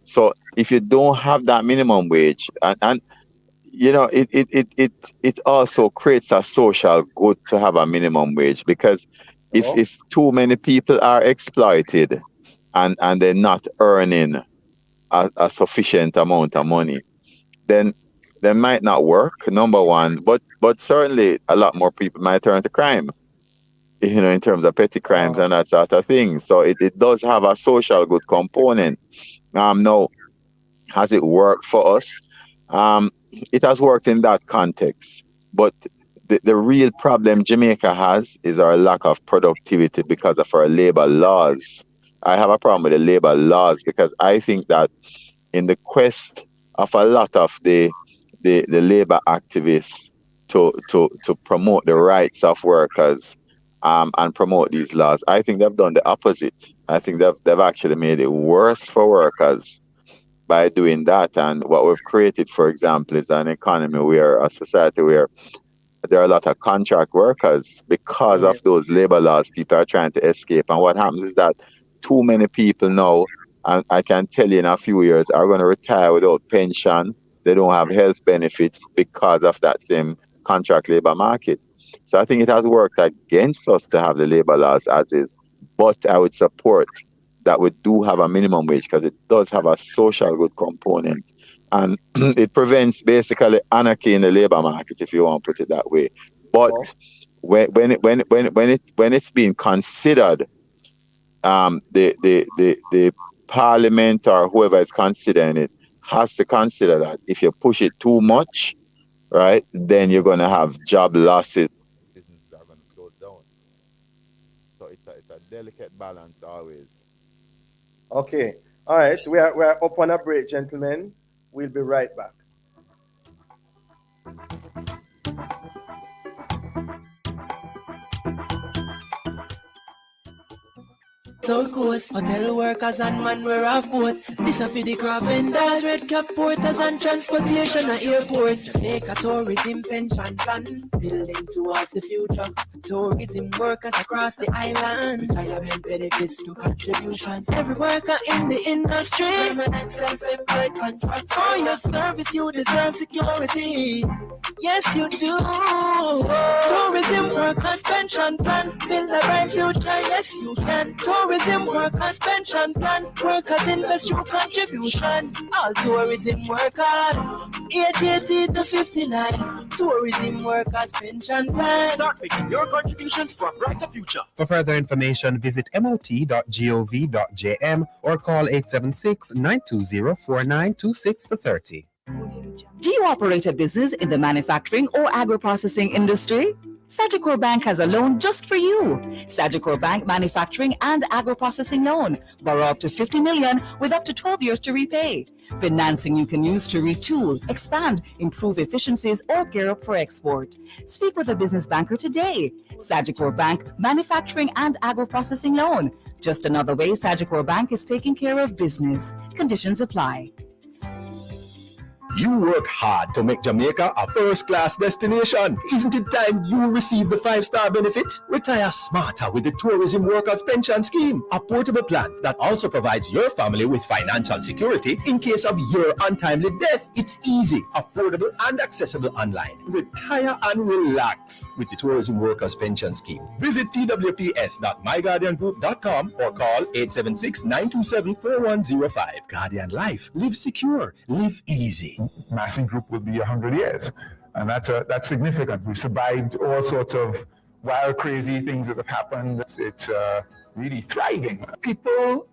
So if you don't have that minimum wage, and it also creates a social good to have a minimum wage, because if too many people are exploited and they're not earning a sufficient amount of money, then they might not work, number one, but certainly a lot more people might turn to crime, in terms of petty crimes and that sort of thing. So it does have a social good component. Now, has it worked for us? It has worked in that context, but the real problem Jamaica has is our lack of productivity because of our labor laws. I have a problem with the labor laws, because I think that in the quest of a lot of the labor activists to promote the rights of workers and promote these laws, I think they've done the opposite. I think they've actually made it worse for workers by doing that. And what we've created, for example, is an economy where, a society where there are a lot of contract workers because of those labor laws. People are trying to escape. And what happens is that too many people now, and I can tell you in a few years, are going to retire without pension. They don't have health benefits because of that same contract labor market. So I think it has worked against us to have the labor laws as is. But I would support that we do have a minimum wage, because it does have a social good component. And it prevents basically anarchy in the labor market, if you want to put it that way. But when it's being considered the parliament or whoever is considering it has to consider that if you push it too much, right, then you're going to have job losses. Businesses are going to close down. So it's a delicate balance always. Okay. All right. We are up on a break, gentlemen. We'll be right back. South Coast, hotel workers and man wear off boat. This a for the craft vendors, red cap porters and transportation at airport. Jamaica tourism pension plan, building towards the future. For tourism workers across the island, retirement benefits to contributions. Every worker in the industry, permanent self-employed contract. For your service you deserve security. Yes you do. Tourism workers pension plan, build a bright future. Yes you can. Tourism workers pension plan, workers invest through contributions. All tourism workers, age 18 to 59. Tourism workers pension plan. Start making your contributions for a brighter future. For further information, visit mot.gov.jm or call 876-920-4926-30. Do you operate a business in the manufacturing or agro-processing industry? Sagicor Bank has a loan just for you. Sagicor Bank Manufacturing and Agro-Processing Loan. Borrow up to 50 million with up to 12 years to repay. Financing you can use to retool, expand, improve efficiencies, or gear up for export. Speak with a business banker today. Sagicor Bank Manufacturing and Agro-Processing Loan. Just another way Sagicor Bank is taking care of business. Conditions apply. You work hard to make Jamaica a first-class destination. Isn't it time you receive the 5-star benefits? Retire smarter with the Tourism Workers Pension Scheme, a portable plan that also provides your family with financial security in case of your untimely death. It's easy, affordable, and accessible online. Retire and relax with the Tourism Workers Pension Scheme. Visit twps.myguardiangroup.com or call 876-927-4105. Guardian Life. Live secure. Live easy. Massing Group will be 100 years, and that's significant. We've survived all sorts of wild, crazy things that have happened. It's really thriving. People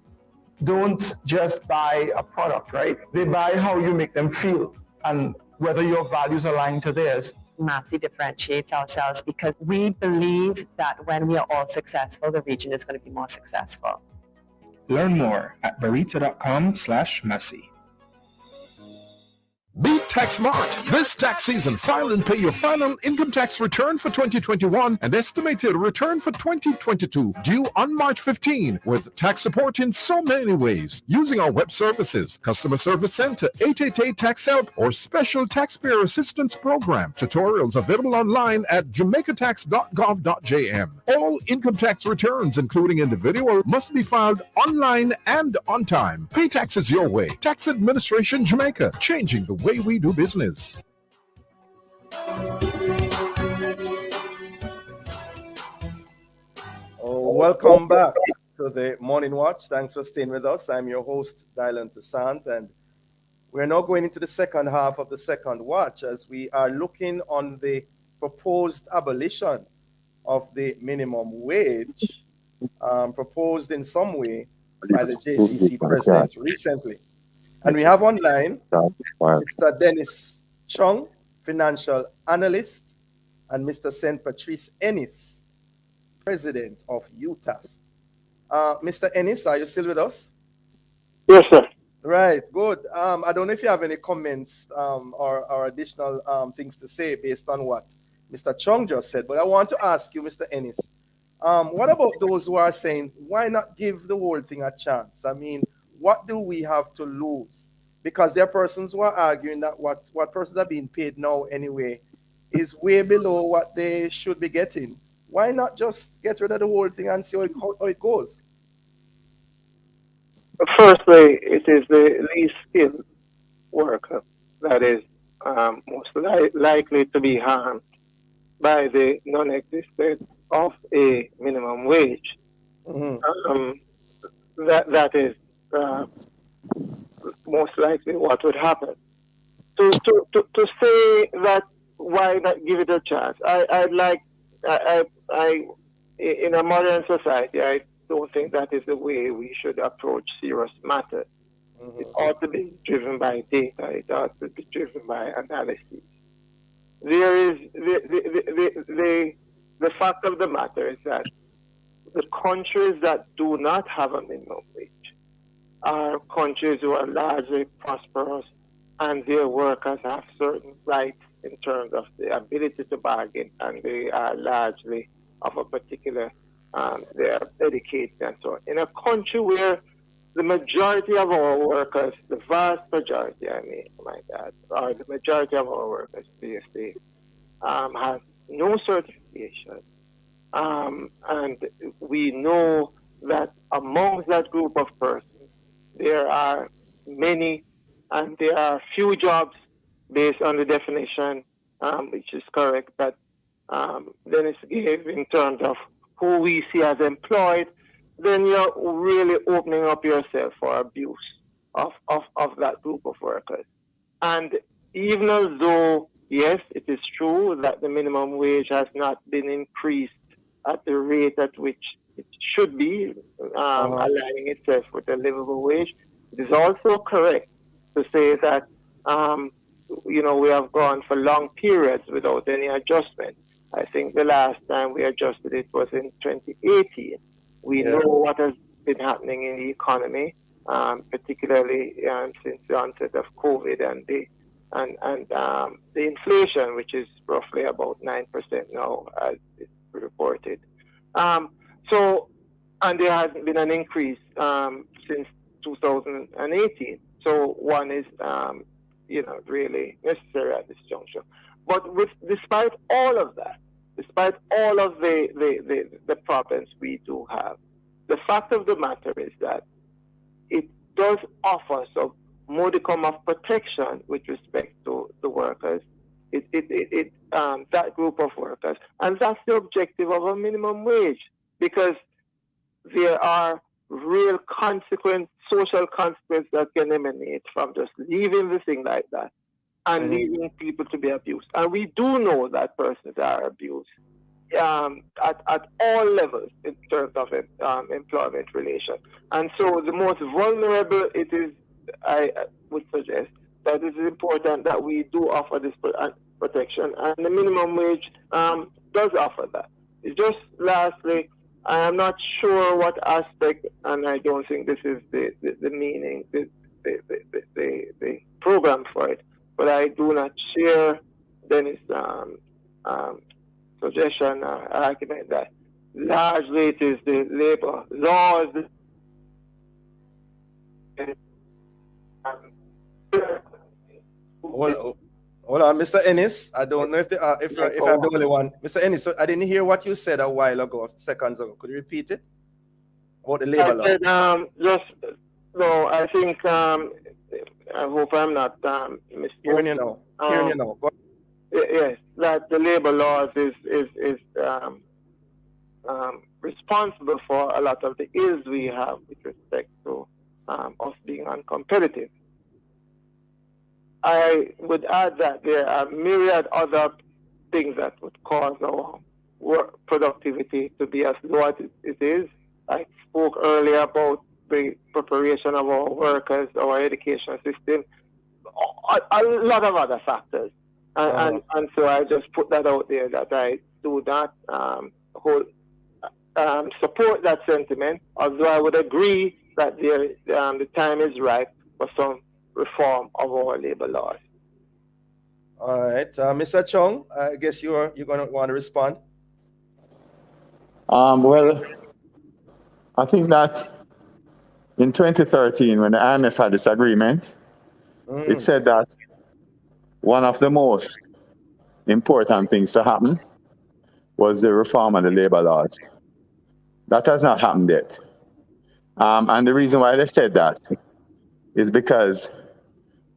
don't just buy a product, right? They buy how you make them feel and whether your values align to theirs. Massey differentiates ourselves because we believe that when we are all successful, the region is going to be more successful. Learn more at burrito.com/Massey. Be tax smart. This tax season, file and pay your final income tax return for 2021 and estimated return for 2022 due on March 15 with tax support in so many ways using our web services, customer service center, 888 Tax Help, or special taxpayer assistance program. Tutorials available online at jamaicatax.gov.jm. All income tax returns, including individual, must be filed online and on time. Pay taxes your way. Tax Administration Jamaica, changing the way we do business. Oh, welcome back to the Morning Watch. Thanks for staying with us. I'm your host, Diahann Toussaint, and we're now going into the second half of the second watch as we are looking on the proposed abolition of the minimum wage, proposed in some way by the JCC president recently. And we have online Mr. Dennis Chung, financial analyst, and Mr. St. Patrice Ennis, president of UTAS. Mr. Ennis, are you still with us? Yes, sir. Right, good. I don't know if you have any comments or additional things to say based on what Mr. Chung just said, but I want to ask you, Mr. Ennis, what about those who are saying, why not give the whole thing a chance? I mean, what do we have to lose? Because there are persons who are arguing that what persons are being paid now anyway is way below what they should be getting. Why not just get rid of the whole thing and see how it goes? Firstly, it is the least skilled worker that is most likely to be harmed by the non-existence of a minimum wage. Mm-hmm. That is most likely what would happen. To say that why not give it a chance? I in a modern society, don't think that is the way we should approach serious matters. It ought to be driven by data. It ought to be driven by analysis. There is the fact of the matter is that the countries that do not have a minimum wage are countries who are largely prosperous, and their workers have certain rights in terms of the ability to bargain, and they are largely of a particular, they are educated and so on. In a country where the majority of our workers, the vast majority, or the majority of our workers, PSA, have no certification, and we know that amongst that group of persons, there are many, and there are few jobs based on the definition, which is correct, that Dennis gave in terms of who we see as employed. Then you're really opening up yourself for abuse of that group of workers. And even as though, yes, it is true that the minimum wage has not been increased at the rate at which it should be, aligning itself with a livable wage, it is also correct to say that, we have gone for long periods without any adjustment. I think the last time we adjusted it was in 2018. We know what has been happening in the economy, particularly since the onset of COVID and the inflation, which is roughly about 9% now, as it's reported. And there hasn't been an increase since 2018. So one is, really necessary at this juncture. But despite all of that, despite all of the problems we do have, the fact of the matter is that it does offer some modicum of protection with respect to the workers, that group of workers. And that's the objective of a minimum wage, because there are real social consequences that can emanate from just leaving the thing like that and leaving people to be abused. And we do know that persons are abused at all levels in terms of employment relations. And so the most vulnerable it is, I would suggest, that it is important that we do offer this protection. And the minimum wage does offer that. It's just lastly, I am not sure what aspect, and I don't think this is the meaning, the program for it, but I do not share Dennis' suggestion or argument that largely it is the labor laws. Hold on, Mr. Ennis. I don't know if I'm the only one. Mr. Ennis, so I didn't hear what you said a while ago, seconds ago. Could you repeat it? About the labor law? I think, I hope I'm not mistaken. Hearing you now. Yes, that the labor laws is responsible for a lot of the ills we have with respect to us being uncompetitive. I would add that there are myriad other things that would cause our work productivity to be as low as it is. I spoke earlier about the preparation of our workers, our education system, a lot of other factors. And so I just put that out there that I do not support that sentiment, although I would agree that the time is right for some reform of our labor laws. All right, Mr. Chung, I guess you're going to want to respond. Well, I think that in 2013, when the IMF had this agreement, it said that one of the most important things to happen was the reform of the labor laws. That has not happened yet. And the reason why they said that is because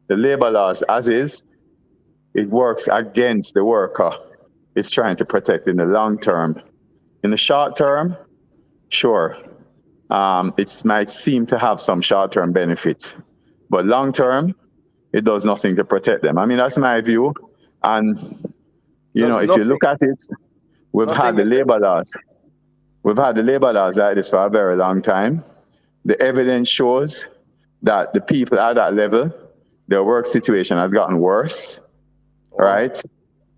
the labor laws, as is, it works against the worker. It's trying to protect in the long term. In the short term, sure, it might seem to have some short-term benefits, but long term, it does nothing to protect them. I mean, that's my view. And, if you look at it, we've had the labor laws. We've had the labor laws like this for a very long time. The evidence shows that the people at that level, their work situation has gotten worse, right?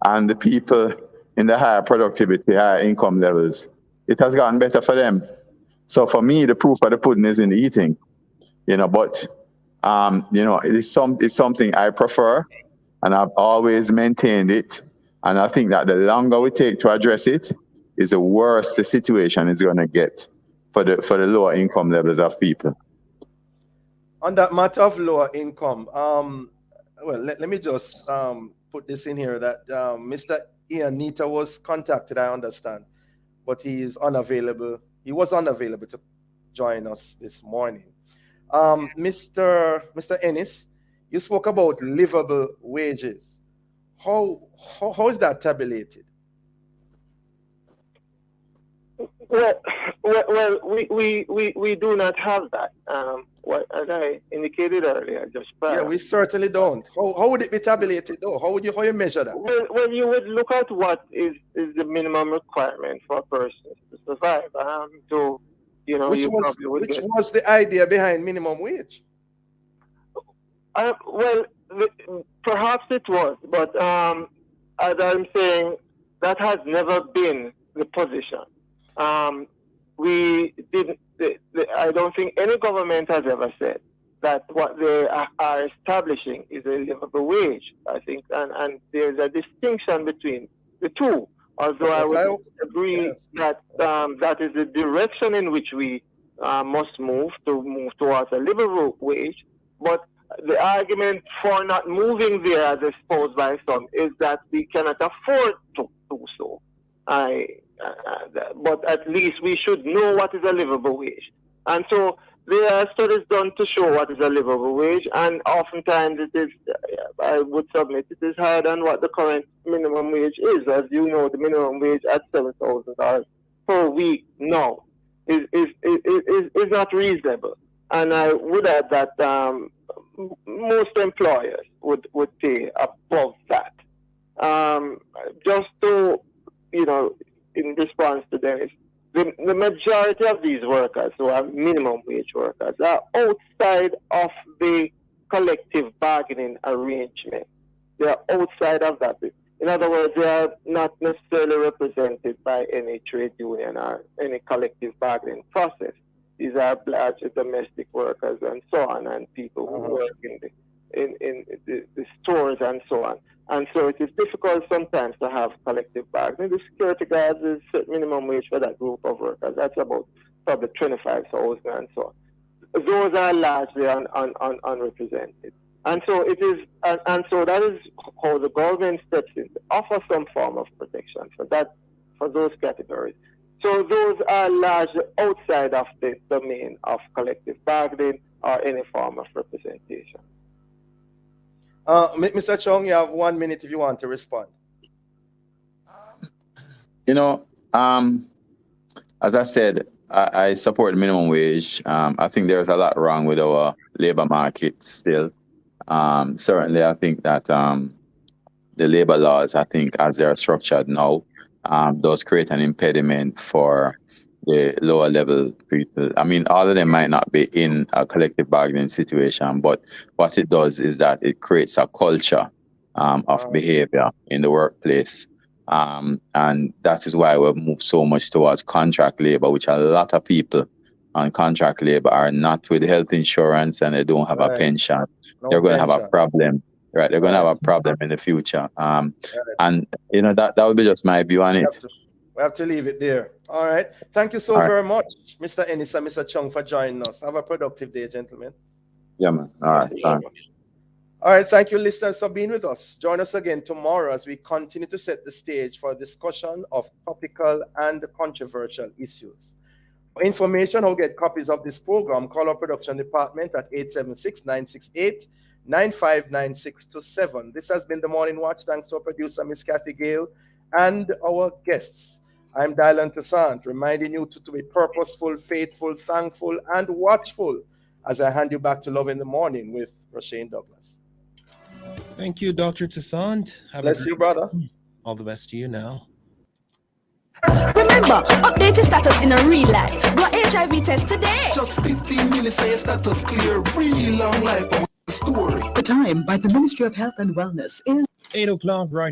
And the people in the higher productivity, higher income levels, it has gotten better for them. So for me, the proof of the pudding is in the eating, but it's something I prefer, and I've always maintained it. And I think that the longer we take to address it, is the worse the situation is going to get for the lower income levels of people. On that matter of lower income, let me just put this in here that Mr. Ianita was contacted, I understand, but he is unavailable. He was unavailable to join us this morning. Mr. Ennis, you spoke about livable wages. How is that tabulated? Well, we do not have that. As I indicated earlier, just prior. Yeah, we certainly don't. How would it be tabulated though? How you measure that? Well, you would look at what is the minimum requirement for a person to survive. Which was the idea behind minimum wage? Perhaps it was, but as I'm saying, that has never been the position. We didn't. I don't think any government has ever said that what they are establishing is a livable wage. I think, and there's a distinction between the two. Although I would agree that that is the direction in which we must move towards a livable wage. But the argument for not moving there, as exposed by some, is that we cannot afford to do so. But at least we should know what is a livable wage. And so there are studies done to show what is a livable wage, and oftentimes it is, I would submit, it is higher than what the current minimum wage is. As you know, the minimum wage at $7,000 per week now is not reasonable. And I would add that most employers would pay above that. Just to, in response to Dennis, the majority of these workers who are minimum wage workers are outside of the collective bargaining arrangement. They are outside of that. In other words, they are not necessarily represented by any trade union or any collective bargaining process. These are largely domestic workers and so on, and people who work in the stores and so on. And so it is difficult sometimes to have collective bargaining. The security guards is minimum wage for that group of workers. That's about probably 25,000 and so on. Those are largely unrepresented. And so it is, and so that is how the government steps in to offer some form of protection for those categories. So those are largely outside of the domain of collective bargaining or any form of representation. Mr. Chung, you have 1 minute if you want to respond. As I said, I support the minimum wage. I think there's a lot wrong with our labor market still. Certainly, I think that the labor laws, I think, as they're structured now, does create an impediment for the lower level people. I mean, all of them might not be in a collective bargaining situation, but what it does is that it creates a culture of behavior in the workplace. And that is why we've moved so much towards contract labor, which a lot of people on contract labor are not with health insurance and they don't have a pension. They're going to have a problem. Right, they're going to have a problem in the future. And, that would be just my view on it. We have to leave it there. All right. Thank you so very much, Mr. Ennis and Mr. Chung, for joining us. Have a productive day, gentlemen. Yeah, man. All right. Thanks. All right. Thank you, listeners, for being with us. Join us again tomorrow as we continue to set the stage for a discussion of topical and controversial issues. For information or get copies of this program, call our production department at 876-968-959627. This has been the Morning Watch. Thanks to our producer, Miss Kathy Gale, and our guests. I'm Diahann Toussaint, reminding you to be purposeful, faithful, thankful, and watchful as I hand you back to Love in the Morning with Roshane Douglas. Thank you, Dr. Toussaint. Bless you, brother. All the best to you now. Remember, update your status in a real life. Go HIV test today. Just 15 minutes, say your status clear. Really long life, but story. The time by the Ministry of Health and Wellness is 8 o'clock right